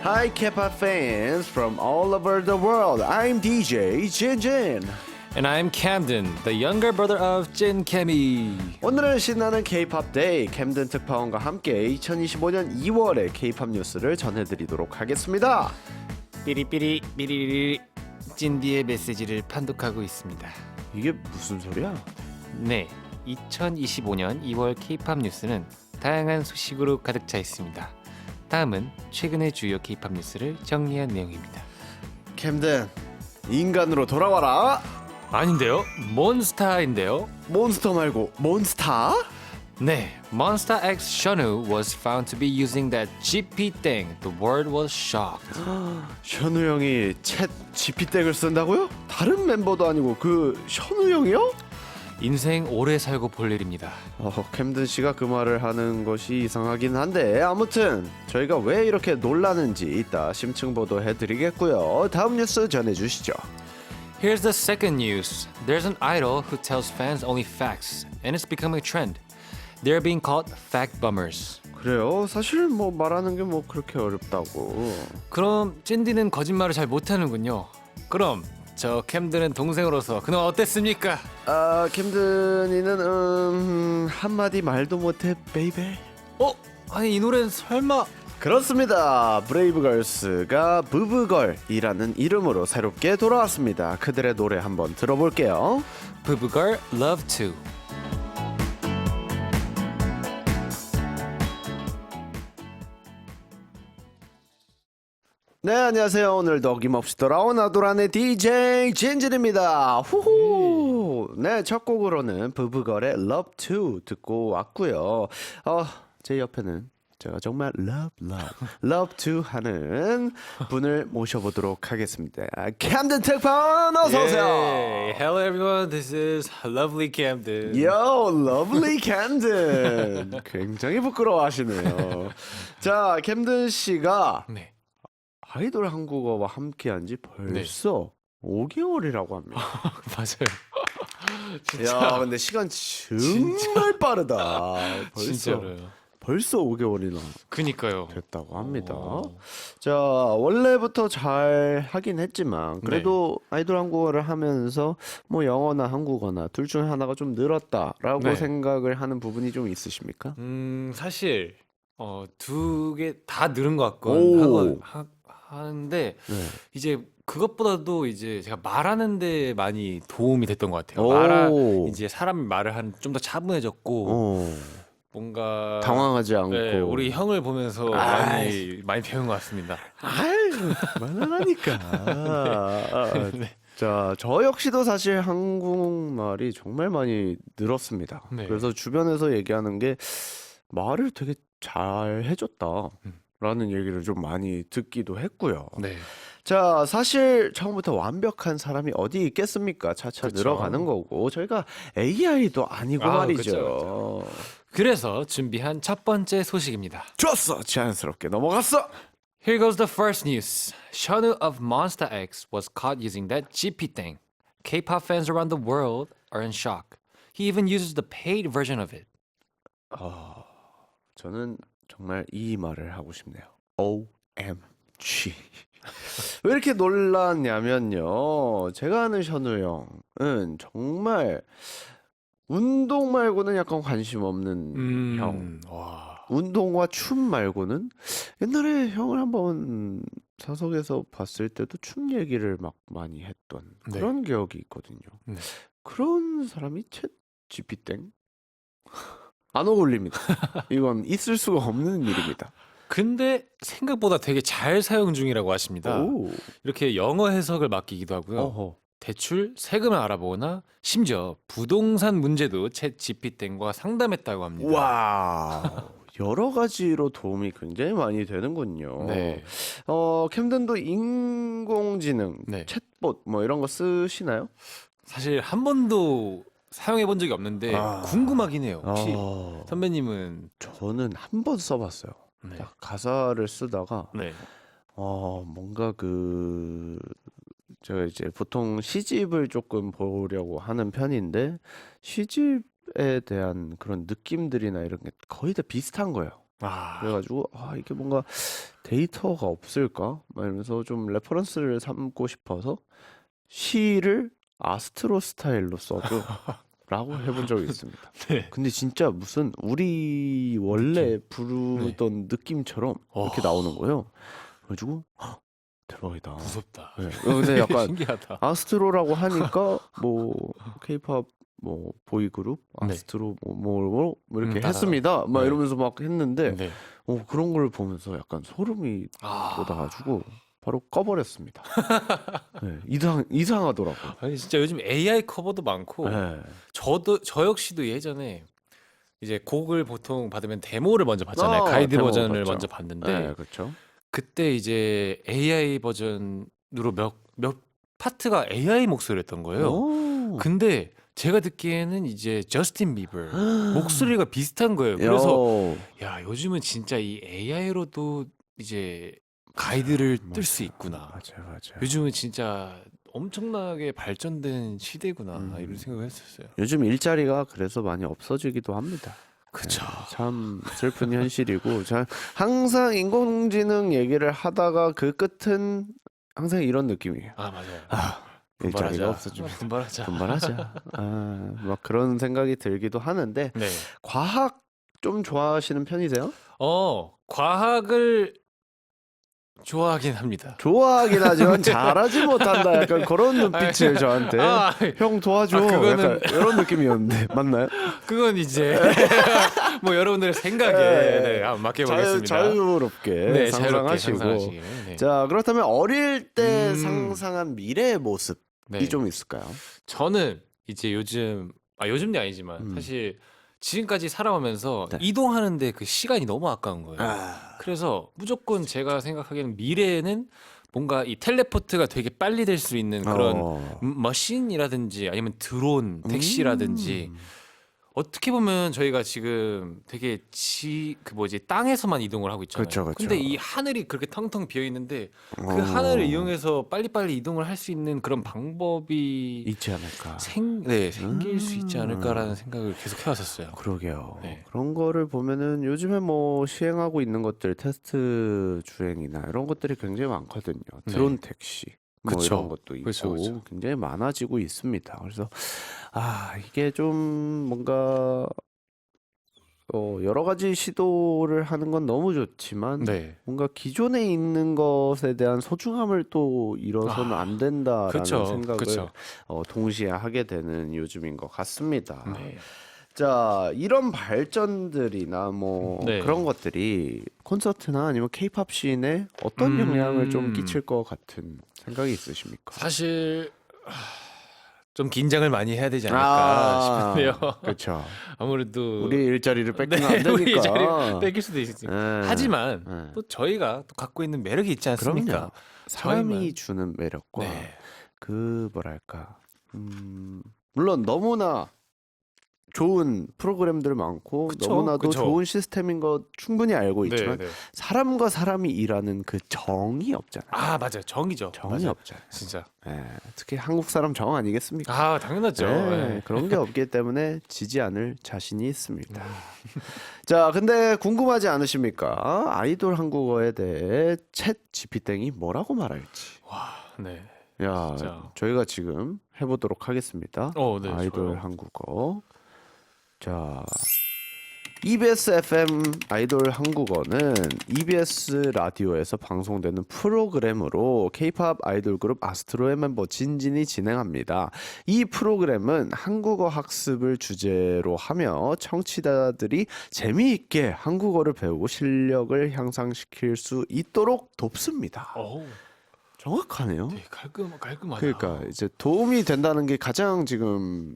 Hi K-pop fans from all over the world. I'm DJ Jinjin. And I'm Camden, the younger brother of Jin Kemi. 오늘은 신나는 K-pop 데이 캠든 특파원과 함께 2025년 2월의 K-pop 뉴스를 전해드리도록 하겠습니다. 삐리삐리 삐리리 찐디의 메시지를 판독하고 있습니다. 이게 무슨 소리야? 네, 2025년 2월 K-pop 뉴스는 다양한 소식으로 가득 차 있습니다. 다음은 최근의 주요 K-pop 뉴스를 정리한 내용입니다. 캠든, 인간으로 돌아와라. 아닌데요? 몬스타인데요? 몬스터 말고 몬스타? 네, Monster X Shonu was found to be using that GP thing. The world was shocked. 션우 형이 챗 GP땡을 쓴다고요? 다른 멤버도 아니고 그 션우 형이요? 인생 오래 살고 볼 일입니다. 캠든 씨가 그 말을 하는 것이 이상하긴 한데 아무튼 저희가 왜 이렇게 놀라는지 이따 심층 보도해드리겠고요. 다음 뉴스 전해주시죠. Here's the second news. There's an idol who tells fans only facts, and it's becoming a trend. They're being called fact bummers. 그래요? 사실 뭐 말하는 게 뭐 그렇게 어렵다고. 그럼 찐디는 거짓말을 잘 못하는군요. 그럼 저 캠드는 동생으로서 그동안 어땠습니까? 캠든이는 한마디 말도 못해 베이베. 아니 이 노래는 설마... 그렇습니다. 브레이브걸스가 부브걸이라는 이름으로 새롭게 돌아왔습니다. 그들의 노래 한번 들어볼게요. 부부걸 Love To. 네, 안녕하세요. 오늘도 어김없이 돌아온 아도란의 DJ 진진입니다. 후후. 네, 첫 곡으로는 부브걸의 Love To 듣고 왔고요. 제 옆에는 제가 정말 love to 하는 분을 모셔보도록 하겠습니다. 캠든 특파원 어서 오세요. Hey, hello everyone. This is lovely Camden. Yo, lovely 캠든. 굉장히 부끄러워하시네요. 자, 캠든 씨가 네. 아이돌 한국어와 함께한 지 벌써 5개월이라고 합니다. 맞아요. 야, 근데 시간 정말 빠르다. 진짜로요. 벌써 5개월이나 그니까요. 됐다고 합니다. 오. 자, 원래부터 잘 하긴 했지만 그래도 아이돌 한국어를 하면서 뭐 영어나 한국어나 둘 중에 하나가 좀 늘었다라고 네. 생각을 하는 부분이 좀 있으십니까? 사실 두 개 다 늘은 것 오. 같건 하는데 네. 이제 그것보다도 이제 제가 말하는 데 많이 도움이 됐던 것 같아요. 오. 이제 사람이 말을 하는 좀 더 차분해졌고 뭔가 당황하지 않고. 네, 우리 형을 보면서 많이 배운 것 같습니다. 아유, 말하니까. 네. 자, 저 역시도 사실 한국말이 정말 많이 늘었습니다. 네. 그래서 주변에서 얘기하는 게 말을 되게 잘 해줬다라는 얘기를 좀 많이 듣기도 했고요. 네. 자, 사실 처음부터 완벽한 사람이 어디 있겠습니까? 차차 그쵸. 늘어가는 거고 저희가 AI도 아니고 말이죠. 그쵸. 그래서 준비한 첫 번째 소식입니다. 좋았어, 자연스럽게 넘어갔어. Here goes the first news. Shonu of Monster X was caught using that GP thing. K-pop fans around the world are in shock. He even uses the paid version of it. 저는 정말 이 말을 하고 싶네요. OMG. 왜 이렇게 놀랐냐면요. 제가 아는 션우 형은 정말 운동 말고는 약간 관심 없는 형. 와. 운동과 춤 말고는 옛날에 형을 한번 사석에서 봤을 때도 춤 얘기를 막 많이 했던 네. 그런 기억이 있거든요. 네. 그런 사람이 챗 GP땡? 안 어울립니다. 이건 있을 수가 없는 일입니다. 근데 생각보다 되게 잘 사용 중이라고 하십니다. 오. 이렇게 영어 해석을 맡기기도 하고요. 어허. 대출, 세금을 알아보거나 심지어 부동산 문제도 챗 GPT과 상담했다고 합니다. 와. 여러 가지로 도움이 굉장히 많이 되는군요. 네. 캠든도 인공지능, 네. 챗봇 뭐 이런 거 쓰시나요? 사실 한 번도 사용해 본 적이 없는데 궁금하긴 해요. 혹시 선배님은 저는 한 번 써봤어요. 네. 딱 가사를 쓰다가 네. 뭔가 제가 이제 보통 시집을 조금 보려고 하는 편인데 시집에 대한 그런 느낌들이나 이런 게 거의 다 비슷한 거예요. 아, 그래가지고 이게 뭔가 데이터가 없을까? 막 이러면서 좀 레퍼런스를 삼고 싶어서 시를 아스트로 스타일로 써줘 라고 해본 적이 있습니다. 네. 근데 진짜 무슨 우리 원래 부르던 느낌처럼 이렇게 나오는 거예요. 그래가지고 대박이다. 무섭다. 네. 근데 약간 신기하다. 아스트로라고 하니까 뭐 케이팝 뭐 보이그룹 네. 아스트로 뭐 이렇게 따다다. 했습니다. 막 네. 이러면서 막 했는데 네. 그런 걸 보면서 약간 소름이 돋아가지고 바로 꺼버렸습니다. 네, 이상하더라고요. 아니 진짜 요즘 AI 커버도 많고 네. 저 역시도 예전에 이제 곡을 보통 받으면 데모를 먼저 봤잖아요. 가이드 데모 버전을 봤죠. 먼저 봤는데 네, 그렇죠. 그때 이제 AI 버전으로 몇 파트가 AI 목소리였던 거예요. 오. 근데 제가 듣기에는 이제 저스틴 비버 목소리가 비슷한 거예요. 그래서 야, 요즘은 진짜 이 AI로도 이제 가이드를 뜰 수 있구나. 맞아요. 요즘은 진짜 엄청나게 발전된 시대구나 이런 음. 생각을 했었어요. 요즘 일자리가 그래서 많이 없어지기도 합니다. 그쵸. 참 슬픈 현실이고 항상 인공지능 얘기를 하다가 그 끝은 항상 이런 느낌이에요. 아 맞아요. 일자리가 없어지면 분발하자. 분발하자. 막 그런 생각이 들기도 하는데 네. 과학 좀 좋아하시는 편이세요? 과학을 좋아하긴 합니다. 좋아하긴 하지만 잘하지 못한다. 약간 그런 눈빛을 저한테 형 도와줘. 그거는- 약간 이런 느낌이었는데 맞나요? 그건 이제 뭐 여러분들의 생각에 네. 한번 맡겨보겠습니다. 자유롭게 네, 자유롭게 상상하시고. 상상하시길. 네. 자, 그렇다면 어릴 때 음. 상상한 미래의 모습이 네. 좀 있을까요? 저는 이제 요즘이 아니지만 사실 지금까지 살아오면서 네. 이동하는데 그 시간이 너무 아까운 거예요. 아, 그래서 무조건 제가 생각하기에는 미래에는 뭔가 이 텔레포트가 되게 빨리 될 수 있는 그런 머신이라든지 아니면 드론, 택시라든지 어떻게 보면 저희가 지금 되게 땅에서만 이동을 하고 있잖아요. 그쵸. 근데 이 하늘이 그렇게 텅텅 비어 있는데 그 하늘을 이용해서 빨리빨리 이동을 할 수 있는 그런 방법이 있지 않을까. 생길 수 있지 않을까라는 생각을 계속 해왔었어요. 그러게요. 네. 그런 거를 보면은 요즘에 뭐 시행하고 있는 것들 테스트 주행이나 이런 것들이 굉장히 많거든요. 드론 택시 뭐 그쵸. 이런 것도 있고 그쵸. 굉장히 많아지고 있습니다. 그래서 이게 좀 뭔가 여러 가지 시도를 하는 건 너무 좋지만 네. 뭔가 기존에 있는 것에 대한 소중함을 또 잃어서는 안 된다라는 그쵸. 생각을 그쵸. 동시에 하게 되는 요즘인 것 같습니다. 네. 자, 이런 발전들이나 뭐 네. 그런 것들이 콘서트나 아니면 케이팝 씬에 어떤 영향을 좀 끼칠 것 같은 생각이 있으십니까? 사실 좀 긴장을 많이 해야 되지 않을까 싶은데요. 그렇죠. 아무래도 우리 일자리를 뺏기면 안 우리 되니까. 자리를 뺏길 수도 있으니까. 네. 하지만 네. 또 저희가 또 갖고 있는 매력이 있지 않습니까? 그럼요. 사람이 저희만- 주는 매력과 네. 그 뭐랄까 물론 너무나 좋은 프로그램들 많고 그쵸, 너무나도 그쵸. 좋은 시스템인 거 충분히 알고 있지만 네. 사람과 사람이 일하는 그 정이 없잖아요. 아 맞아요. 정이죠. 정이 맞아요. 없잖아요. 진짜. 특히 한국 사람 정 아니겠습니까? 당연하죠. 네. 그런 게 없기 때문에 지지 않을 자신이 있습니다. 자, 근데 궁금하지 않으십니까? 아이돌 한국어에 대해 챗 GPT이 뭐라고 말할지. 네. 야, 진짜. 저희가 지금 해보도록 하겠습니다. 네, 아이돌 좋아요. 한국어. 자, EBS FM 아이돌 한국어는 EBS 라디오에서 방송되는 프로그램으로 K-팝 아이돌 그룹 아스트로의 멤버 진진이 진행합니다. 이 프로그램은 한국어 학습을 주제로 하며 청취자들이 재미있게 한국어를 배우고 실력을 향상시킬 수 있도록 돕습니다. 정확하네요. 되게 깔끔하다. 그러니까 이제 도움이 된다는 게 가장 지금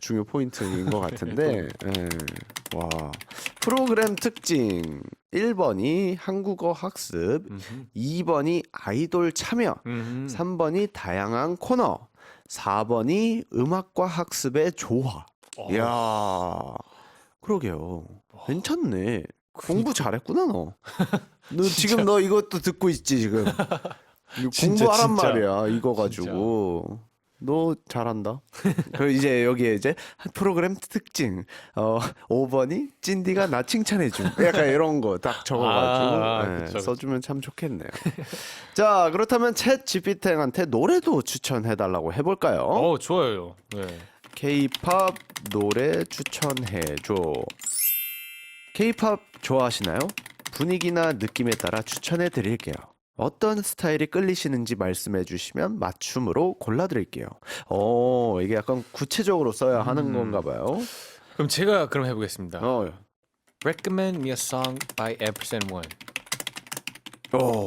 중요 포인트인 것 같은데 와 프로그램 특징 1번이 한국어 학습 2번이 아이돌 참여 3번이 다양한 코너 4번이 음악과 학습의 조화 이야 그러게요 괜찮네 공부 잘했구나 너 지금 너 이것도 듣고 있지 지금 진짜, 공부하란 진짜. 말이야 이거 가지고 너 잘한다. 그 이제 여기에 이제 프로그램 특징 5번이 찐디가 나 칭찬해줌. 약간 이런 거 딱 적어가지고 그쵸. 써주면 참 좋겠네요. 자 그렇다면 챗 GPT한테 노래도 추천해달라고 해볼까요? 좋아요. 네. K-팝 노래 추천해줘. K-팝 좋아하시나요? 분위기나 느낌에 따라 추천해 드릴게요. 어떤 스타일이 끌리시는지 말씀해 주시면 맞춤으로 골라드릴게요. 이게 약간 구체적으로 써야 하는 건가 봐요. 그럼 제가 그럼 해보겠습니다. 어, Recommend me a song by Ampersand One.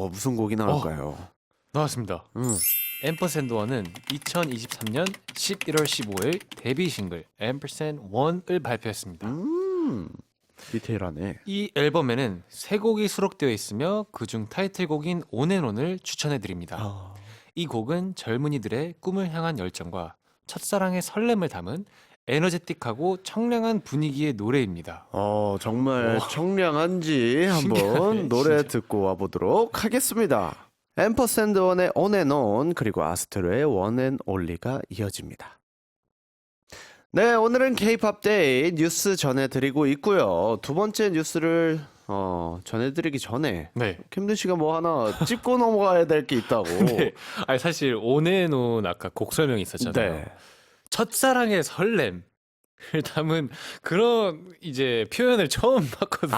무슨 곡이 나올까요? 나왔습니다. 앰퍼샌드 1은 2023년 11월 15일 데뷔 싱글 Ampersand 1을 발표했습니다. 디테일하네. 이 앨범에는 세 곡이 수록되어 있으며 그중 타이틀곡인 온앤온을 추천해 드립니다. 이 곡은 젊은이들의 꿈을 향한 열정과 첫사랑의 설렘을 담은 에너제틱하고 청량한 분위기의 노래입니다. 정말 청량한지 한번 신기하네, 노래 진짜. 듣고 와보도록 하겠습니다. 앰퍼샌드 원의 온앤온 그리고 아스트로의 원앤올리가 이어집니다. 네, 오늘은 K-팝 데이 뉴스 전해드리고 있고요. 두 번째 뉴스를 전해드리기 전에 네. 캠든 씨가 뭐 하나 짚고 넘어가야 될 게 있다고. 네. 아니 사실 온앤온 아까 곡 설명이 있었잖아요. 네. 첫사랑의 설렘을 담은 그런 이제 표현을 처음 봤거든요.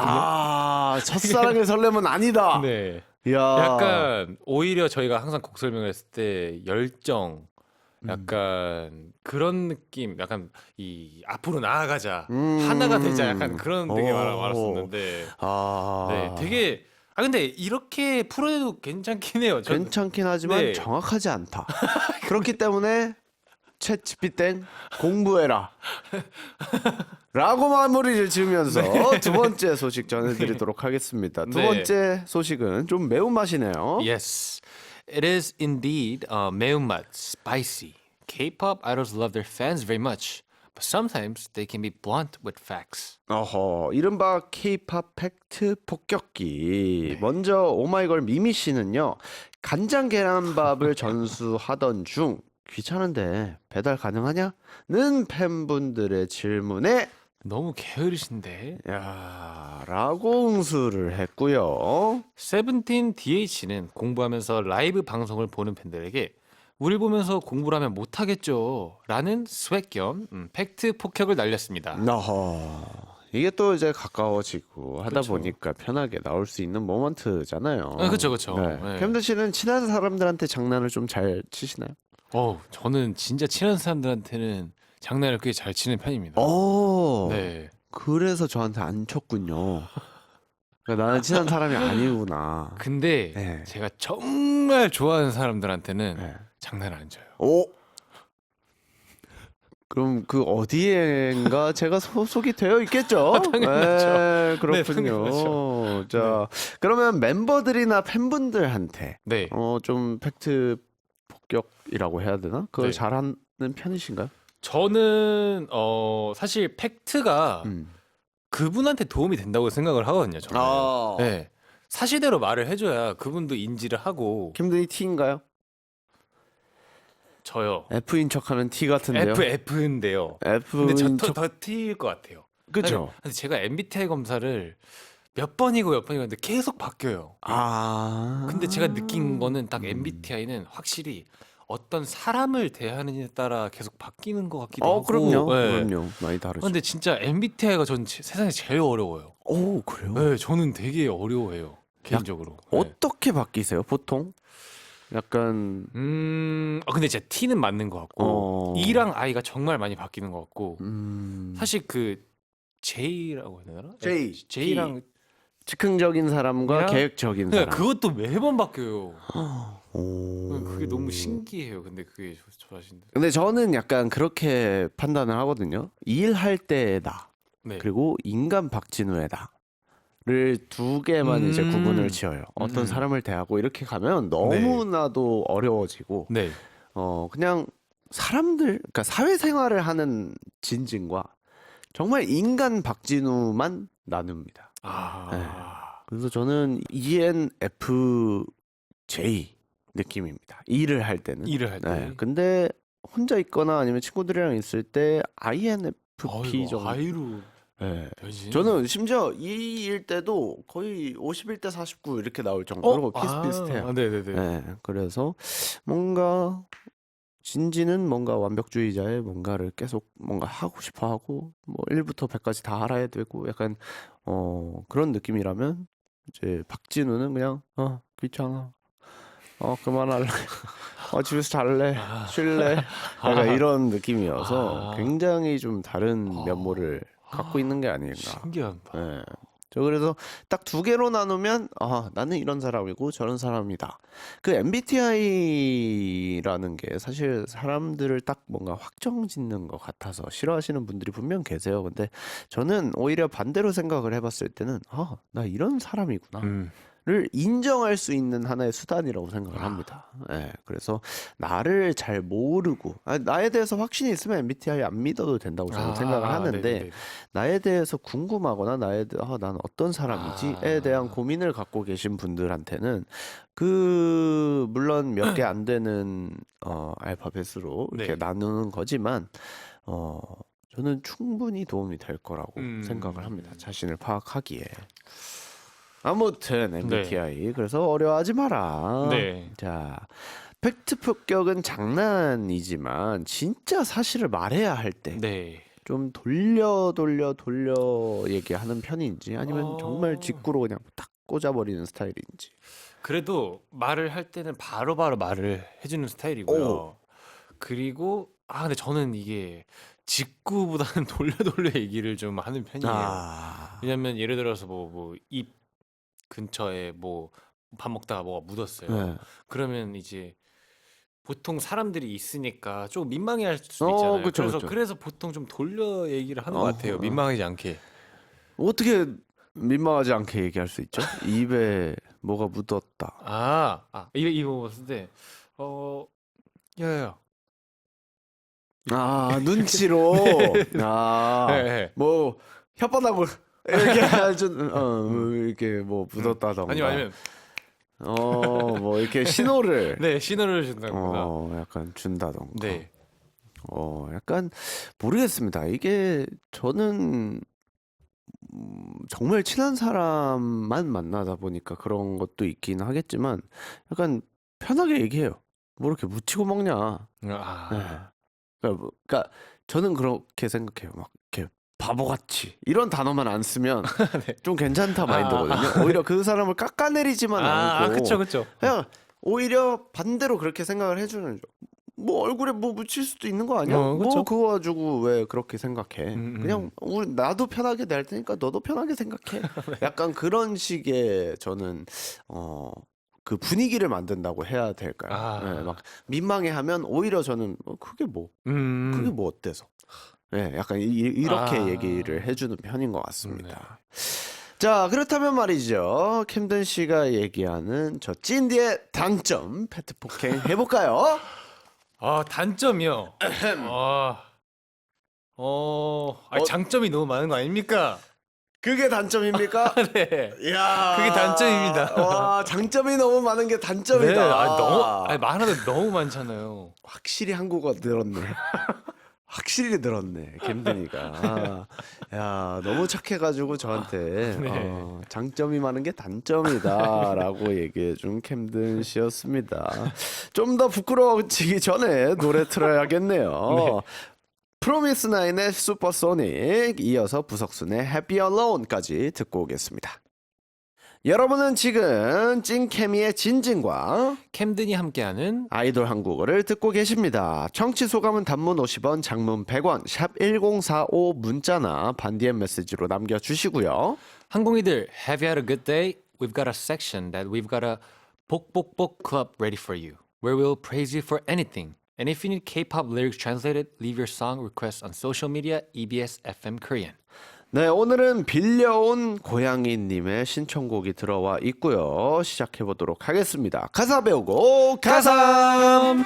첫사랑의 설렘은 아니다. 네. 이야. 약간 오히려 저희가 항상 곡 설명을 했을 때 열정, 약간 그런 느낌, 약간 이 앞으로 나아가자, 하나가 되자, 약간 그런 되게 많았었는데, 네, 되게 근데 이렇게 풀어내도 괜찮긴 해요. 저는. 괜찮긴 하지만 네. 정확하지 않다. 그렇기 때문에 챗 GPT는 공부해라. 라고 마무리를 지으면서 두 번째 소식 전해드리도록 하겠습니다. 두 네. 번째 소식은 좀 매운맛이네요. Yes, it is indeed 매운맛, spicy. K-pop idols love their fans very much, but sometimes they can be blunt with facts. 이른바 K-팝 팩트 폭격기. 먼저 오마이걸 미미 씨는요. 간장 계란밥을 전수하던 중 귀찮은데 배달 가능하냐?는 팬분들의 질문에 너무 게으르신데. 라고 응수를 했고요. 세븐틴 DH는 공부하면서 라이브 방송을 보는 팬들에게 우리 보면서 공부를 하면 못하겠죠 라는 스웩 겸 팩트 폭격을 날렸습니다. 이게 또 이제 가까워지고 하다 그쵸. 보니까 편하게 나올 수 있는 모먼트잖아요. 그쵸. 네. 네. 캠든 씨는 친한 사람들한테 장난을 좀 잘 치시나요? 저는 진짜 친한 사람들한테는 장난을 꽤 잘 치는 편입니다. 네. 그래서 저한테 안 쳤군요. 그러니까 나는 친한 사람이 아니구나. 근데 네. 제가 정말 좋아하는 사람들한테는 네. 장난을 안 쳐요. 그럼 그 어디엔가 제가 소속이 되어 있겠죠? 당연하죠. 네, 그렇군요. 당연하죠. 자, 그러면 멤버들이나 팬분들한테 네. 좀 팩트 폭격이라고 해야 되나? 그걸 네. 잘하는 편이신가요? 저는 사실 팩트가 그분한테 도움이 된다고 생각을 하거든요. 저는. 네. 사실대로 말을 해줘야 그분도 인지를 하고. 캠든이 T인가요? 저요. F인 척하는 T 같은데요. F인데요. F인 근데 척. 더 T일 것 같아요. 그죠? 근데 제가 MBTI 검사를 몇 번이고 했는데 계속 바뀌어요. 근데 제가 느낀 거는 딱 MBTI는 확실히 어떤 사람을 대하느냐에 따라 계속 바뀌는 것 같기도 하고. 그럼요. 네. 그럼요. 많이 다르죠. 근데 진짜 MBTI가 전 세상에 제일 어려워요. 그래요? 네, 저는 되게 어려워해요. 개인적으로. 네. 어떻게 바뀌세요, 보통? 약간 근데 진짜 T는 맞는 것 같고 E랑 I가 정말 많이 바뀌는 것 같고 사실 그 J라고 해야 되나? J랑 즉흥적인 사람과 이랑- 계획적인 사람. 그것도 매번 바뀌어요. 오. 그게 너무 신기해요. 근데 그게 저 자신. 근데 저는 약간 그렇게 판단을 하거든요. 일할 때에다 네. 그리고 인간 박진우에다를 두 개만 이제 구분을 지어요. 어떤 사람을 대하고 이렇게 가면 너무나도 어려워지고 네. 그냥 사람들, 그러니까 사회생활을 하는 진진과 정말 인간 박진우만 나눕니다. 네. 그래서 저는 ENFJ 느낌입니다. 일을 할 때는. 일을 할 때. 근데 혼자 있거나 아니면 친구들이랑 있을 때 INFP 정도. 아이로 네. 변신. 저는 심지어 2일 때도 거의 51대 49 이렇게 나올 정도로 비슷비슷해요. 네네네. 네, 그래서 뭔가 진지는 뭔가 완벽주의자의 뭔가를 계속 뭔가 하고 싶어 하고 뭐 1부터 100까지 다 알아야 되고 약간 그런 느낌이라면 이제 박진우는 그냥 귀찮아. 그만할래. 집에서 잘래. 쉴래. 약간 이런 느낌이어서 굉장히 좀 다른 면모를 갖고 있는 게 아닌가. 신기하다. 예. 저 그래서 딱 두 개로 나누면 나는 이런 사람이고 저런 사람이다. 그 MBTI라는 게 사실 사람들을 딱 뭔가 확정 짓는 것 같아서 싫어하시는 분들이 분명 계세요. 근데 저는 오히려 반대로 생각을 해봤을 때는 나 이런 사람이구나. 를 인정할 수 있는 하나의 수단이라고 생각을 합니다. 예, 그래서 나를 잘 모르고 나에 대해서 확신이 있으면 MBTI 안 믿어도 된다고 저는 생각을 하는데 네네네. 나에 대해서 궁금하거나 난 어떤 사람이지에 대한 고민을 갖고 계신 분들한테는 물론 몇 개 안 되는 알파벳으로 이렇게 네. 나누는 거지만 저는 충분히 도움이 될 거라고 생각을 합니다. 자신을 파악하기에. 아무튼 MBTI 그래서 어려워하지 마라. 네. 자, 팩트 폭격은 장난이지만 진짜 사실을 말해야 할 때 네. 좀 돌려 얘기하는 편인지 아니면 정말 직구로 그냥 딱 꽂아버리는 스타일인지. 그래도 말을 할 때는 바로바로 말을 해주는 스타일이고요. 오. 그리고 근데 저는 이게 직구보다는 돌려 얘기를 좀 하는 편이에요. 왜냐면 예를 들어서 뭐 입 근처에 뭐 밥 먹다가 뭐가 묻었어요. 네. 그러면 이제 보통 사람들이 있으니까 좀 민망해할 수도 있잖아요. 그쵸, 그쵸. 그래서 보통 좀 돌려 얘기를 하는 것 같아요. 민망하지 않게. 어떻게 민망하지 않게 얘기할 수 있죠? 입에 뭐가 묻었다. 이거 먹었을 때 야야야. 눈치로. 네. 뭐 혓바닥을 이렇게 이렇게 뭐 묻었다던가. 아니면 뭐 이렇게 신호를 네, 신호를 준다거나. 약간 준다던가. 네. 약간 모르겠습니다. 이게 저는 정말 친한 사람만 만나다 보니까 그런 것도 있긴 하겠지만 약간 편하게 얘기해요. 뭐 이렇게 묻히고 먹냐. 네. 그러니까 저는 그렇게 생각해요. 막 이렇게 바보같이 이런 단어만 안 쓰면 네. 좀 괜찮다 마인드거든요. 오히려 그 사람을 깎아내리지만 않고 그쵸. 그냥 오히려 반대로 그렇게 생각을 해주는 뭐 얼굴에 뭐 묻힐 수도 있는 거 아니야? 뭐 그쵸. 그거 가지고 왜 그렇게 생각해? 그냥 나도 편하게 낼 테니까 너도 편하게 생각해. 약간 그런 식의 저는 그 분위기를 만든다고 해야 될까요? 네, 막 민망해하면 오히려 저는 그게 뭐 어때서? 네, 약간 이렇게 얘기를 해주는 편인 것 같습니다. 자, 그렇다면 말이죠. 캠든 씨가 얘기하는 저 찐디의 단점 페트 폭행 해볼까요? 단점이요. 장점이 너무 많은 거 아닙니까? 그게 단점입니까? 네. 이야, 그게 단점입니다. 와, 장점이 너무 많은 게 단점이다. 네, 말하는 너무 많잖아요. 확실히 한국어 늘었네. 확실히 늘었네, 캠든이가. 야, 너무 착해가지고 저한테 장점이 많은 게 단점이다라고 얘기해준 캠든 씨였습니다. 좀 더 부끄러워지기 전에 노래 틀어야겠네요. 프로미스 나인의 슈퍼소닉, 이어서 부석순의 Happy Alone까지 듣고 오겠습니다. 여러분은 지금 찐케미의 진진과 캠든이 함께하는 아이돌 한국어를 듣고 계십니다. 청취 소감은 단문 50원, 장문 100원, 샵 1045 문자나 반디엠 메시지로 남겨주시고요. 항공이들, have you had a good day? We've got a section that we've got a 복복복 club ready for you, where we'll praise you for anything. And if you need K-pop lyrics translated, leave your song requests on social media, EBS FM Korean. 네, 오늘은 빌려온 고양이님의 신청곡이 들어와 있고요. 시작해보도록 하겠습니다. 가사 배우고 가삼!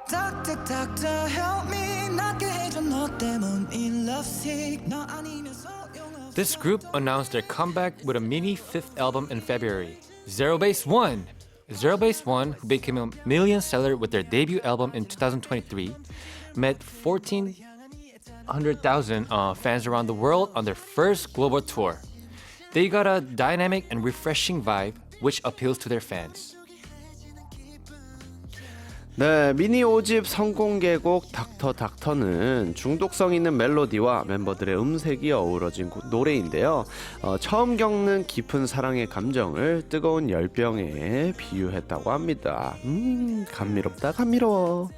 Doctor, doctor, help me. 낫게 해줘 너 때문인 lovesick. 너 아니면 소용없어. This group announced their comeback with a mini fifth album in February, Zero Base One. Zero Base One, who became a million seller with their debut album in 2023, met 1,400,000 fans around the world on their first global tour. They got a dynamic and refreshing vibe which appeals to their fans. 네, 미니 5집 선공개곡 닥터 닥터는 중독성 있는 멜로디와 멤버들의 음색이 어우러진 노래인데요. 처음 겪는 깊은 사랑의 감정을 뜨거운 열병에 비유했다고 합니다. 감미롭다, 감미로워.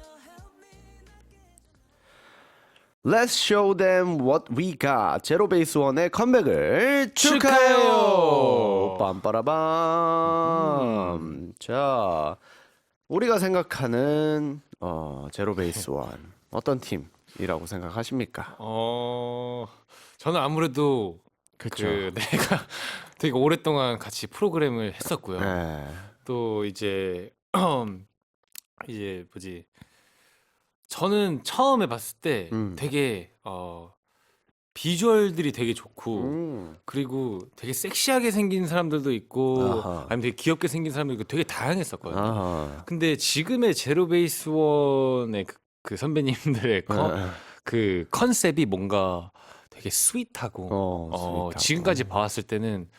Let's show them what we got. 제로 베이스 원의 컴백을 축하해요. 빰빠라밤. 자, 우리가 생각하는 제로 베이스 원 어떤 팀이라고 생각하십니까? 저는 아무래도 그쵸. 내가 되게 오랫동안 같이 프로그램을 했었고요. 네. 또 이제 이제 뭐지? 저는 처음에 봤을 때 되게 비주얼들이 되게 좋고 그리고 되게 섹시하게 생긴 사람들도 있고 아하. 아니면 되게 귀엽게 생긴 사람도 있고 되게 다양했었거든요. 아하. 근데 지금의 제로 베이스 원의 그 선배님들의 그 컨셉이 뭔가 되게 스윗하고 스윗하고. 지금까지 봐왔을 때는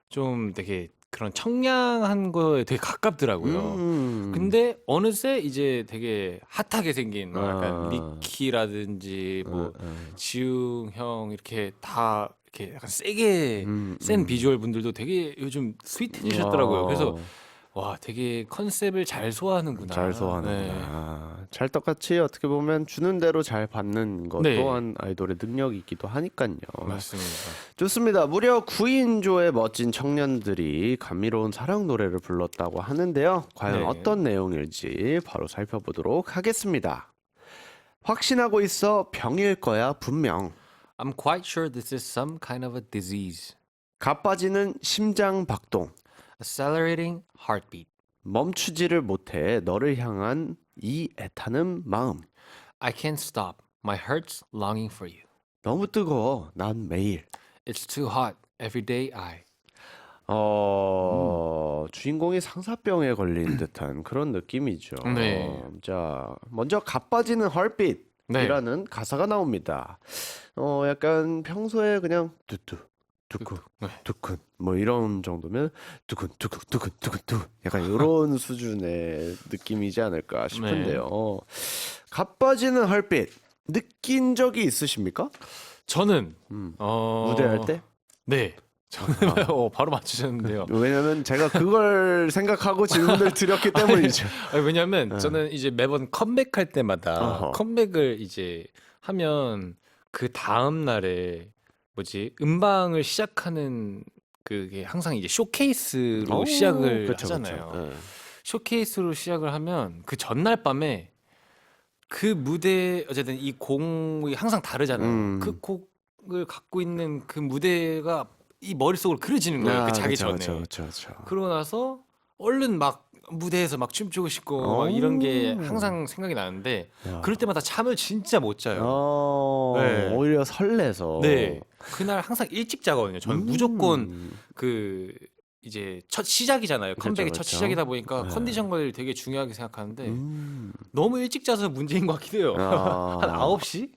좀 되게 그런 청량한 거에 되게 가깝더라고요. 근데 어느새 이제 되게 핫하게 생긴 뭐 약간 리키라든지 뭐 지웅 형 이렇게 다 이렇게 약간 세게 센 비주얼 분들도 되게 요즘 스윗해지셨더라고요. 그래서 와 되게 컨셉을 잘 소화하는구나. 잘 소화하는구나. 찰떡같이 어떻게 보면 주는 대로 잘 받는 것 네. 또한 아이돌의 능력이기도 하니까요. 맞습니다. 좋습니다. 무려 9인조의 멋진 청년들이 감미로운 사랑 노래를 불렀다고 하는데요. 과연 네. 어떤 내용일지 바로 살펴보도록 하겠습니다. 확신하고 있어 병일 거야 분명. I'm quite sure this is some kind of a disease. 가빠지는 심장 박동. Accelerating heartbeat. 멈추지를 못해 너를 향한 이 애타는 마음. I can't stop. My heart's longing for you. 너무 뜨거워. 난 매일. It's too hot. Every day I. 주인공이 상사병에 걸린 듯한 그런 느낌이죠. 네. 자, 먼저 가빠지는 heartbeat이라는 가사가 나옵니다. 약간 평소에 그냥 뚜뚜 두근 네. 두근 뭐 이런 정도면 두근 두근 두근 두근 두근 약간 이런 수준의 느낌이지 않을까 싶은데요. 가빠지는 heartbeat 느낀 적이 있으십니까? 저는 무대할 때? 네. 저는 바로 맞추셨는데요. 왜냐면 제가 그걸 생각하고 질문을 드렸기 때문이죠. 아니, 왜냐면 저는 이제 매번 컴백할 때마다 어허. 컴백을 이제 하면 그 다음 날에 뭐지 음방을 시작하는 그게 항상 이제 쇼케이스로 시작을 그쵸, 하잖아요. 그쵸. 네. 쇼케이스로 시작을 하면 그 전날 밤에 그 무대 어쨌든 이 곡이 항상 다르잖아요. 그 곡을 갖고 있는 그 무대가 이 머릿속으로 그려지는 거예요. 그 자기 전에. 그쵸. 그러고 나서 얼른 막 무대에서 막 춤추고 싶고 막 이런 게 항상 생각이 나는데 그럴 때마다 잠을 진짜 못 자요. 네. 오히려 설레서. 네. 그날 항상 일찍 자거든요. 저는 무조건 그 이제 첫 시작이잖아요. 컴백의 첫 그쵸. 시작이다 보니까 컨디션 관리를 되게 중요하게 생각하는데 너무 일찍 자서 문제인 것 같기도 해요. 한 9시?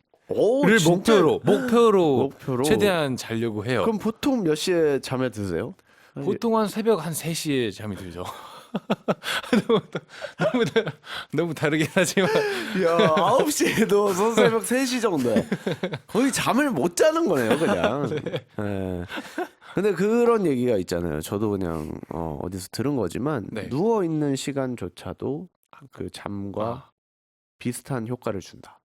를 진짜? 목표로 목표로? 최대한 자려고 해요. 그럼 보통 몇 시에 잠에 드세요? 보통 한 새벽 한 3시에 잠이 들죠. 너무 다르긴 하지만 야, 9시에도 새벽 3시 정도에 거의 잠을 못 자는 거네요, 그냥. 네. 근데 그런 얘기가 있잖아요. 저도 그냥 어디서 들은 거지만 네. 누워 있는 시간조차도 그 잠과 비슷한 효과를 준다.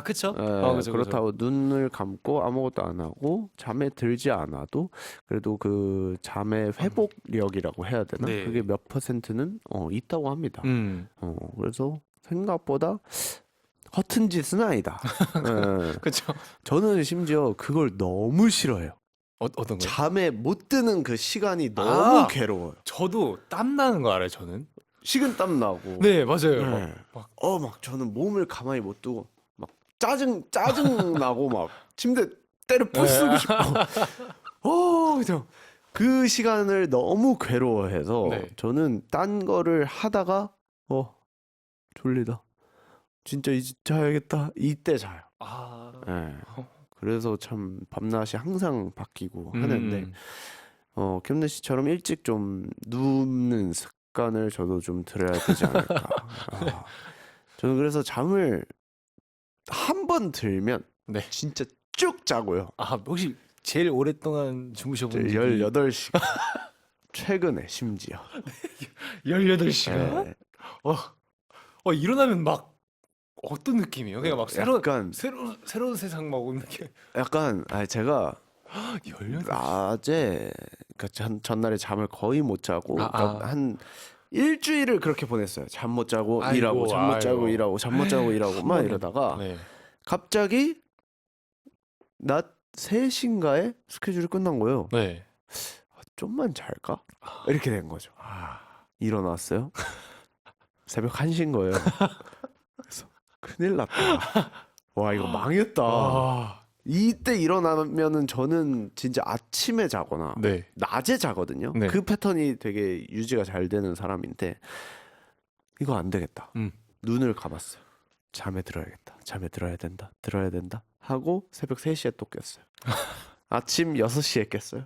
그쵸? 그쵸, 그렇다고 눈을 감고 아무것도 안 하고 잠에 들지 않아도 그래도 그 잠의 회복력이라고 해야 되나? 네. 그게 몇 퍼센트는 있다고 합니다. 그래서 생각보다 허튼 짓은 아니다. 그쵸? 저는 심지어 그걸 너무 싫어해요. 어떤 거요? 잠에 못 드는 그 시간이 너무 괴로워요. 저도 땀 나는 거 알아요, 저는? 식은땀 나고. 네, 맞아요. 네. 막 저는 몸을 가만히 못 두고 막 짜증 나고 막 침대 때려 부수고 싶고 그죠. 그 시간을 너무 괴로워해서 네. 저는 딴 거를 하다가 졸리다. 진짜 이제 자야겠다. 이때 자요. 아, 예. 그래서 참 밤낮이 항상 바뀌고 하는데 캠든 씨처럼 일찍 좀 눕는 습관을 저도 좀 들여야 되지 않을까. 저는 그래서 잠을 한 번 들면 네. 진짜 쭉 자고요. 아 혹시 제일 오랫동안 주무셔본 적이 18시간. 최근에 심지어. 18시간? 예. 일어나면 막 어떤 느낌이에요? 그냥 막 약간 새로운 세상 막 오는 느낌. 약간 제가 18. 낮에 그러니까 전날에 잠을 거의 못 자고 그러니까 아. 한 일주일을 그렇게 보냈어요. 잠 못 자고 아이고, 일하고 잠 못 자고 아이고. 일하고 잠 못 자고 일하고 막 이러다가 네. 갑자기 낮 3시인가에 스케줄이 끝난 거예요. 네. 좀만 잘까? 이렇게 된 거죠. 일어났어요. 새벽 1시인 거예요. 그래서 큰일 났다. 와 이거 망했다. 아. 이때 일어나면은 저는 진짜 아침에 자거나 네. 낮에 자거든요. 네. 그 패턴이 되게 유지가 잘 되는 사람인데 이거 안 되겠다. 눈을 감았어요. 잠에 들어야겠다. 잠에 들어야 된다. 들어야 된다. 하고 새벽 3시에 또 깼어요. 아침 6시에 깼어요.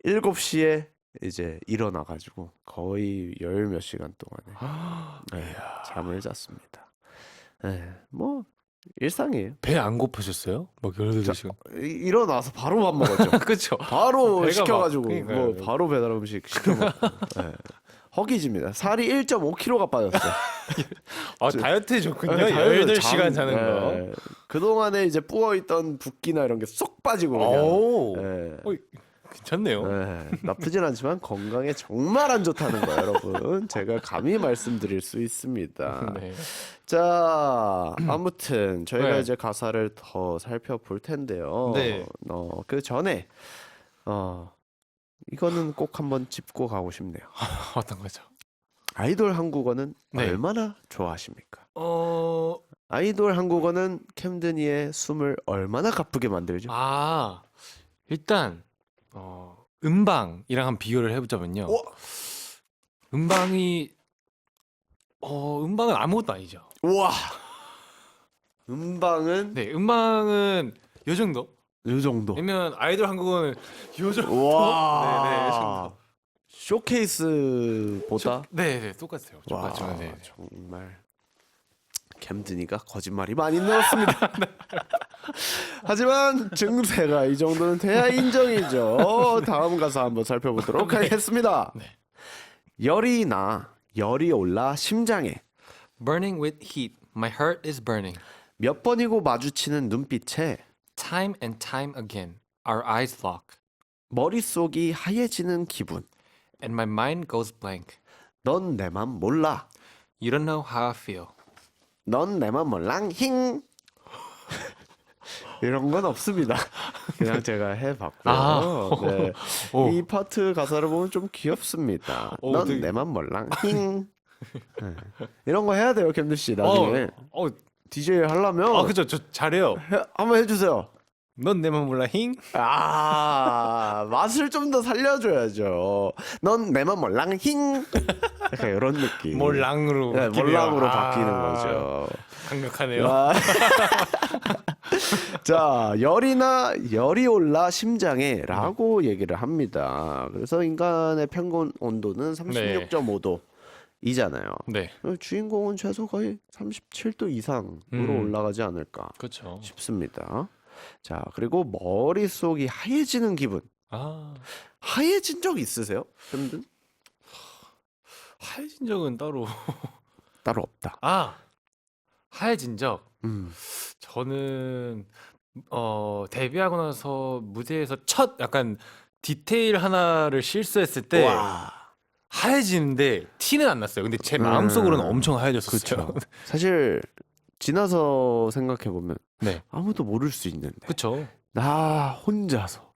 7시에 이제 일어나가지고 거의 열 몇 시간 동안에 잠을 잤습니다. 뭐 일상이에요. 배 안 고프셨어요? 막 18시간. 일어나서 바로 밥 먹었죠. 그쵸. 바로 배가 시켜가지고 막, 그러니까요. 뭐 바로 배달 음식 시켜 먹고 허기집니다. 살이 1.5kg가 빠졌어요. 다이어트 해줬군요. 네, 다이어트 18시간 자는 거. 네. 그동안에 이제 부어있던 붓기나 이런 게 쏙 빠지고 그냥. 오. 네. 괜찮네요. 나쁘진 않지만 건강에 정말 안 좋다는 거 여러분. 제가 감히 말씀드릴 수 있습니다. 네. 자, 아무튼 저희가 네. 이제 가사를 더 살펴볼 텐데요. 네. 그 전에 이거는 꼭 한번 짚고 가고 싶네요. 어떤 거죠? 아이돌 한국어는 네. 얼마나 좋아하십니까? 아이돌 한국어는 캠든이의 숨을 얼마나 가쁘게 만들죠? 일단 음방이랑 한 비교를 해보자면요. 음방은 아무것도 아니죠. 우와. 음방은 네, 음방은 요 정도. 이 정도. 왜냐면 아이돌 한국어는 요 정도. 와. 네, 요 정도. 쇼케이스보다 네, 똑같아요. 와, 똑같죠. 네. 정말 캠든이가 거짓말이 많이 늘었습니다. 하지만 증세가 이 정도는 돼야 인정이죠. 다음 가사 한번 살펴보도록 하겠습니다. 네. 열이 올라 심장에 Burning with heat, my heart is burning. 몇 번이고 마주치는 눈빛에 Time and time again, our eyes lock, 머릿속이 하얘지는 기분. and my mind goes blank. 넌 내 맘 몰라. You don't know how I feel. 넌 내 맘 몰랑 힝. 이런 건 없습니다. 그냥 제가 해봤고요. 네. 이 파트 가사를 보면 좀 귀엽습니다. 넌 되게- 내 맘 몰랑 힝. 네. 이런 거 해야 돼요, 캠드 씨. 나중에 DJ 하려면 그죠. 저 잘해요. 한번 해주세요. 넌 내 맘 몰라 힝? 맛을 좀 더 살려줘야죠. 넌 내 맘 몰랑 힝. 약간 이런 느낌. 몰랑으로 네, 바뀌네요. 몰랑으로 바뀌는 거죠. 강력하네요. 자, 열이 올라 심장에라고 얘기를 합니다. 그래서 인간의 평균 온도는 36.5도이잖아요. 네. 주인공은 최소 거의 37도 이상으로 올라가지 않을까 그렇죠. 싶습니다. 자, 그리고 머릿속이 하얘지는 기분. 하얘진 적 있으세요? 팬들? 하얘진 적은 따로 따로 없다. 하얘진 적 음. 저는 데뷔하고 나서 무대에서 첫 약간 디테일 하나를 실수했을 때 와. 하얘지는데 티는 안 났어요. 근데 제 마음속으로는 엄청 하얘졌었어요. 그렇죠. 사실 지나서 생각해 보면 네. 아무도 모를 수 있는데 그렇죠. 나 혼자서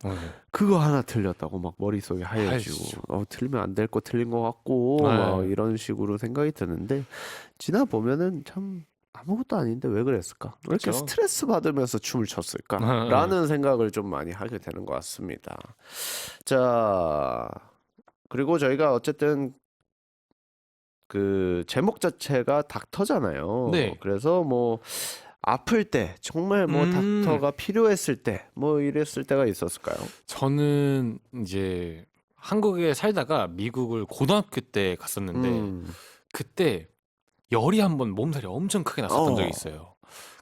그거 하나 틀렸다고 막 머릿속에 하얘지고 틀리면 안 될 거 틀린 것 같고 네. 막 이런 식으로 생각이 드는데 지나 보면은 참 아무것도 아닌데 왜 그랬을까? 왜 이렇게 그쵸. 스트레스 받으면서 춤을 췄을까? 라는 생각을 좀 많이 하게 되는 것 같습니다. 자, 그리고 저희가 어쨌든 그 제목 자체가 닥터잖아요. 네. 그래서 뭐 아플 때 정말 뭐 닥터가 필요했을 때 뭐 이랬을 때가 있었을까요? 저는 이제 한국에 살다가 미국을 고등학교 때 갔었는데 음. 그때 열이 한번 몸살이 엄청 크게 났었던 적이 어. 있어요.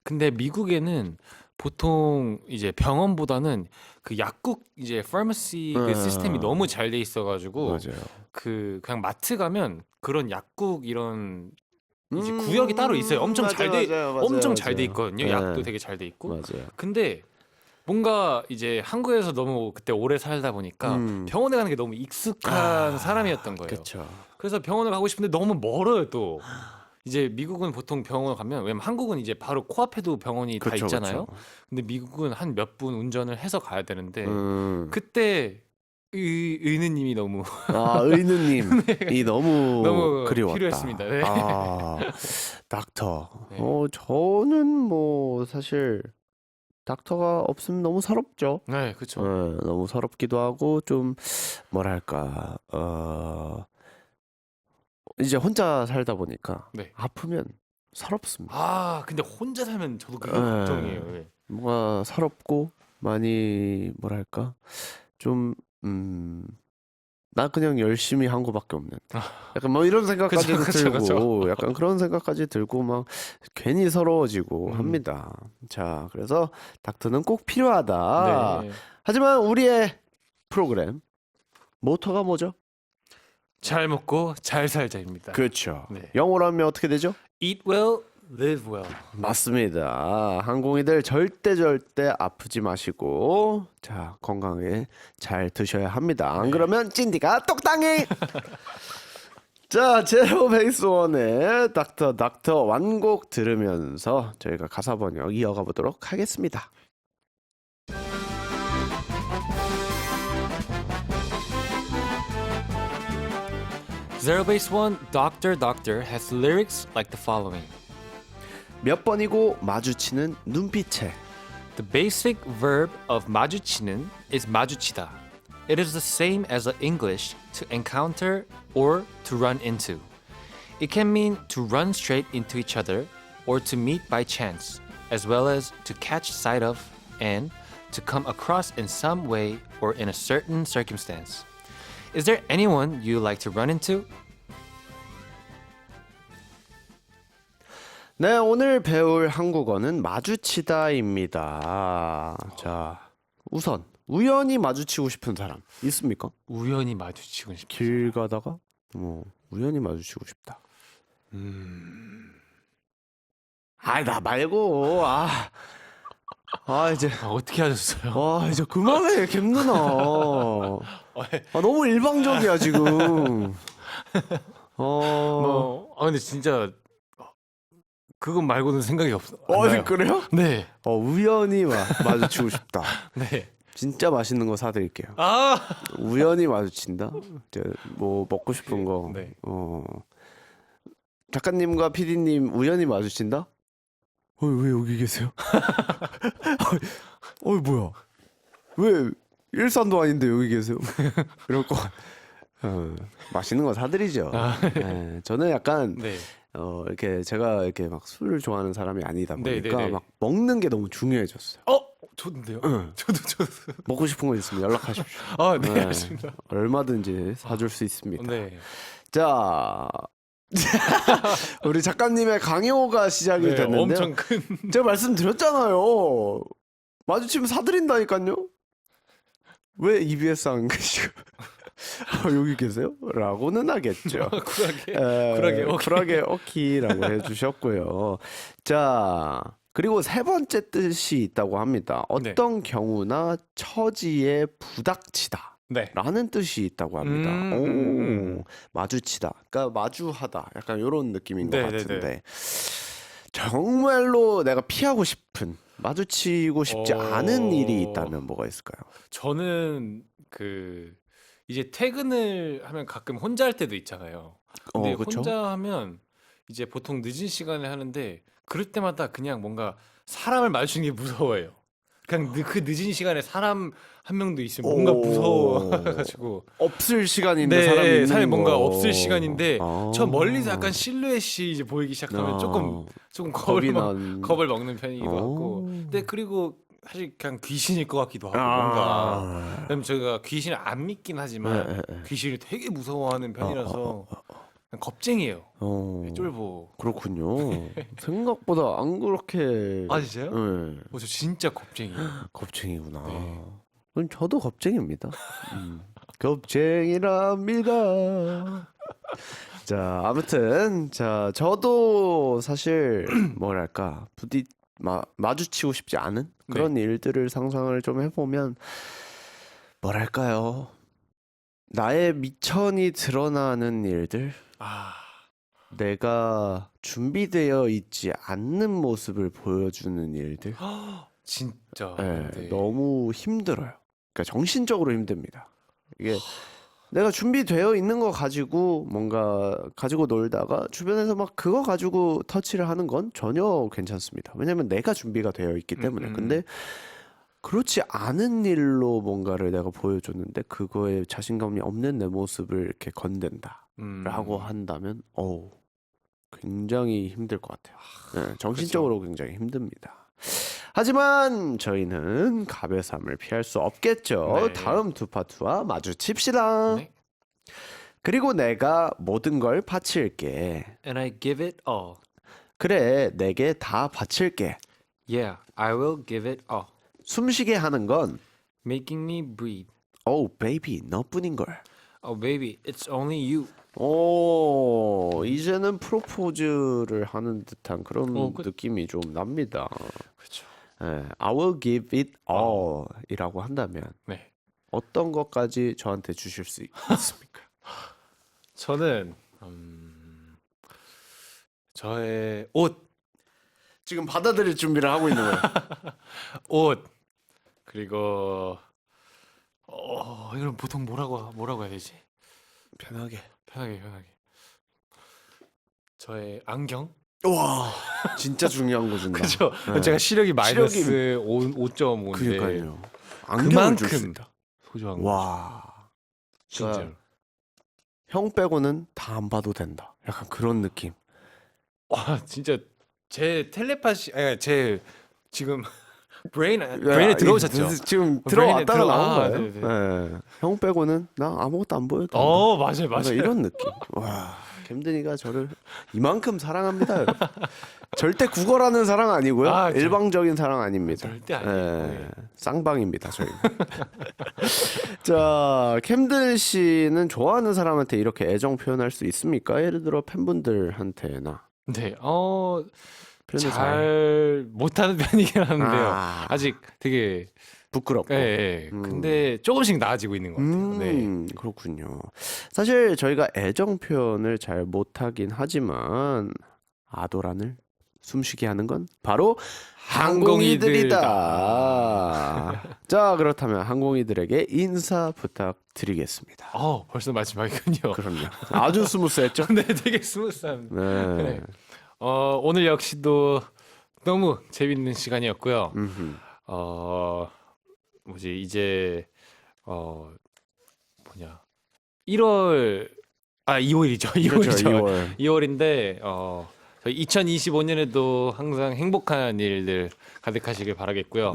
근데 미국에는 보통 이제 병원보다는 그 약국 이제 파마시 그 시스템이 너무 잘 돼 있어가지고 맞아요. 그 그냥 마트 가면 그런 약국 이런 이제 구역이 따로 있어요. 엄청 잘 돼, 엄청 잘 돼 있거든요. 약도 되게 잘 돼 있고. 맞아요. 근데 뭔가 이제 한국에서 너무 그때 오래 살다 보니까 병원에 가는 게 너무 익숙한 사람이었던 거예요. 그렇죠. 그래서 병원을 가고 싶은데 너무 멀어요 또. 이제 미국은 보통 병원 가면 왜냐면 한국은 이제 바로 코앞에도 병원이 다 그쵸, 있잖아요. 그쵸. 근데 미국은 한 몇 분 운전을 해서 가야 되는데 그 그때 의느님이 너무 의느님이 너무 너무 그리웠다. 필요했습니다. 네. 닥터. 네. 저는 뭐 사실 닥터가 없으면 너무 서럽죠. 네, 그렇죠. 너무 서럽기도 하고 좀 뭐랄까 이제 혼자 살다 보니까 네. 아프면 서럽습니다. 아, 근데 혼자 살면 저도 그게 네. 걱정이에요. 네. 뭔가 서럽고 많이 뭐랄까 좀 나 그냥 열심히 한 거밖에 없는. 약간 뭐 이런 생각까지도 그쵸, 들고 그쵸. 약간 그런 생각까지 들고 막 괜히 서러워지고 음. 합니다. 자, 그래서 닥터는 꼭 필요하다. 네. 하지만 우리의 프로그램 모토가 뭐죠? 잘 먹고 잘 살자입니다. 그렇죠. 네. 영어로 하면 어떻게 되죠? Eat well, live well. 맞습니다. 항공이들 절대 아프지 마시고 자 건강하게 잘 드셔야 합니다. 안 네. 그러면 찐디가 똑당해. 자 제로 베이스 원의 닥터 완곡 들으면서 저희가 가사 번역 이어가 보도록 하겠습니다. Zero Base One, Doctor has lyrics like the following. 몇 번이고 마주치는 눈빛에 The basic verb of 마주치는 is 마주치다. It is the same as the English to encounter or to run into. It can mean to run straight into each other or to meet by chance, as well as to catch sight of and to come across in some way or in a certain circumstance. Is there anyone you like to run into? 네, 오늘 배울 한국어는 마주치다입니다. 자, 우선 우연히 마주치고 싶은 사람 있습니까? 우연히 마주치고 싶다. 길 가다가 뭐 우연히 마주치고 싶다. 아이 나 말고 이제 어떻게 하셨어요? 이제 그만해 갬 누나. 너무 일방적이야 지금. 근데 진짜 그건 말고는 생각이 안 나요. 그래요? 네. 우연히 마주치고 싶다. 네. 진짜 맛있는 거 사드릴게요. 아. 우연히 마주친다. 이제 뭐 먹고 싶은 거. 네. 작가님과 PD님 우연히 마주친다? 왜 여기 계세요? 뭐야? 왜 일산도 아닌데 여기 계세요? 이럴 거. 맛있는 거 사드리죠. 네, 저는 약간 네. 이렇게 제가 이렇게 막 술을 좋아하는 사람이 아니다 네, 보니까 네, 네. 막 먹는 게 너무 중요해졌어요. 저도인데요. 응. 저도. 먹고 싶은 거 있으면 연락하십시오. 아, 네, 네, 알겠습니다. 얼마든지 사줄 수 있습니다. 네. 자, 우리 작가님의 강요가 시작이 네, 됐는데요. 엄청 큰. 제가 말씀드렸잖아요. 마주치면 사드린다니까요. 왜 EBS 안 계시고 여기 계세요? 라고는 하겠죠. 쿨하게 오키라고 해주셨고요. 자, 그리고 세 번째 뜻이 있다고 합니다. 어떤 경우나 처지에 부닥치다. 네. 라는 뜻이 있다고 합니다. 마주치다. 그러니까 마주하다. 약간 이런 느낌인 것 네, 같은데. 네, 네. 정말로 내가 피하고 싶은, 마주치고 싶지 않은 일이 있다면 뭐가 있을까요? 저는 이제 퇴근을 하면 가끔 혼자 할 때도 있잖아요. 근데 그쵸? 혼자 하면 이제 보통 늦은 시간에 하는데 그럴 때마다 그냥 뭔가 사람을 마주치는 게 무서워요. 그냥 그 늦은 시간에 사람 한 명도 있으면 뭔가 오. 무서워가지고 없을 시간인데 네, 사람이 있는 사람이 거. 뭔가 없을 시간인데 아. 저 멀리서 약간 실루엣이 이제 보이기 시작하면 아. 조금 겁이 난. 겁을 먹는 편이기도 하고. 오. 근데 그리고 사실 그냥 귀신일 것 같기도 하고 아. 뭔가. 왜냐면 제가 귀신을 안 믿긴 하지만 네. 귀신을 되게 무서워하는 편이라서 그냥 겁쟁이에요. 쫄보. 그렇군요. 생각보다 안 그렇게. 아 진짜요? 네. 저 진짜 겁쟁이에요. 겁쟁이구나. 네. 그럼 저도 겁쟁이입니다. 겁쟁이랍니다. 자, 아무튼 자, 저도 사실 뭐랄까 마주치고 싶지 않은 그런 일들을 상상을 좀 해보면 뭐랄까요? 나의 미천이 드러나는 일들, 아 내가 준비되어 있지 않는 모습을 보여주는 일들, 진짜. 네, 네. 너무 힘들어요. 그러니까 정신적으로 힘듭니다. 이게 내가 준비되어 있는 거 가지고 뭔가 가지고 놀다가 주변에서 막 그거 가지고 터치를 하는 건 전혀 괜찮습니다. 왜냐면 내가 준비가 되어 있기 때문에. 근데 그렇지 않은 일로 뭔가를 내가 보여줬는데 그거에 자신감이 없는 내 모습을 이렇게 건넨다라고 한다면 굉장히 힘들 것 같아요. 네, 정신적으로 굉장히 힘듭니다. 하지만 저희는 갑의 삶을 피할 수 없겠죠. 네. 다음 두 파트와 마주칩시다. 네. 그리고 내가 모든 걸 바칠게. And I give it all. 그래, 내게 다 바칠게. Yeah, I will give it all. 숨쉬게 하는 건 Making me breathe. 베이비, 너뿐인걸. Oh baby, it's only you. 이제는 프로포즈를 하는 듯한 그런 느낌이 좀 납니다. 그렇죠. 네, I will give it all 이라고 한다면 네. 어떤 것까지 저한테 주실 수 있습니까? 저는 저의 옷, 지금 받아들일 준비를 하고 있는 거예요. 옷 그리고 이걸 보통 뭐라고 해야 되지? 편하게. 편하게. 저의 안경. 와, 진짜 중요한 거 준다. 그죠? 네. 제가 시력이 마이너스 5.5인데 그러니까요. 안경을 줄 수 그만큼 있다. 소중한 거. 와, 진짜로. 형 빼고는 다 안 봐도 된다. 약간 그런 느낌. 와 진짜 제 텔레파시 제 지금 브레인에 들어오셨죠? 지금 브레인에 들어왔다가 나온 아, 거예요. 네네. 네. 형 빼고는 나 아무것도 안 보여도 된다. 맞아요. 그러니까 이런 느낌. 와, 캠든이가 저를 이만큼 사랑합니다. 여러분. 절대 구걸하는 사랑 아니고요. 아, 일방적인 사랑 아닙니다. 절대 아니에요. 네. 쌍방입니다, 저희는. 자, 캠든 씨는 좋아하는 사람한테 이렇게 애정 표현할 수 있습니까? 예를 들어 팬분들한테나. 네, 표현을 잘 못하는 편이긴 하는데요. 아직 되게 부끄럽고. 예. 근데 조금씩 나아지고 있는 것 같아요. 네. 그렇군요. 사실 저희가 애정 표현을 잘 못하긴 하지만 아도란을 숨쉬게 하는 건 바로 항공이들이다. 자, 그렇다면 항공이들에게 인사 부탁드리겠습니다. 벌써 마지막이군요. 그럼요. 아주 스무스했죠? 네, 되게 스무스한. 네. 네. 오늘 역시도 너무 재밌는 시간이었고요. 이제 2월 2월이죠. 2월이죠. 그렇죠, 2월. 2월인데 저희 2025년에도 항상 행복한 일들 가득하시길 바라겠고요.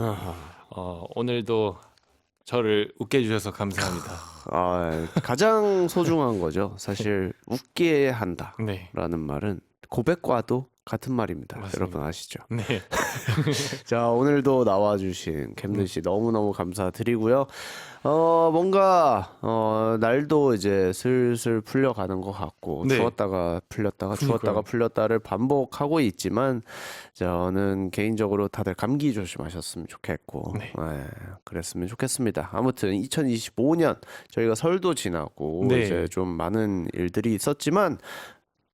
오늘도 저를 웃게 해주셔서 감사합니다. 가장 소중한 거죠. 사실 웃게 한다라는 네. 말은 고백과도 같은 말입니다. 맞습니다. 여러분 아시죠? 네. 자, 오늘도 나와주신 캠든 씨 너무너무 감사드리고요. 뭔가 날도 이제 슬슬 풀려가는 것 같고 네. 추웠다가 풀렸다가 추웠다가 그러니까요. 풀렸다를 반복하고 있지만 저는 개인적으로 다들 감기 조심하셨으면 좋겠고 네. 그랬으면 좋겠습니다. 아무튼 2025년 저희가 설도 지나고 네. 이제 좀 많은 일들이 있었지만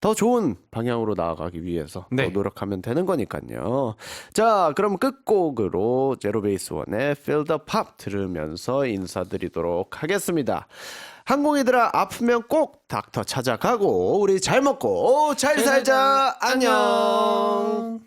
더 좋은 방향으로 나아가기 위해서 네. 더 노력하면 되는 거니까요. 자, 그럼 끝곡으로 제로베이스원의 Feel the Pop 들으면서 인사드리도록 하겠습니다. 항공이들아, 아프면 꼭 닥터 찾아가고 우리 잘 먹고 잘 살자. 안녕.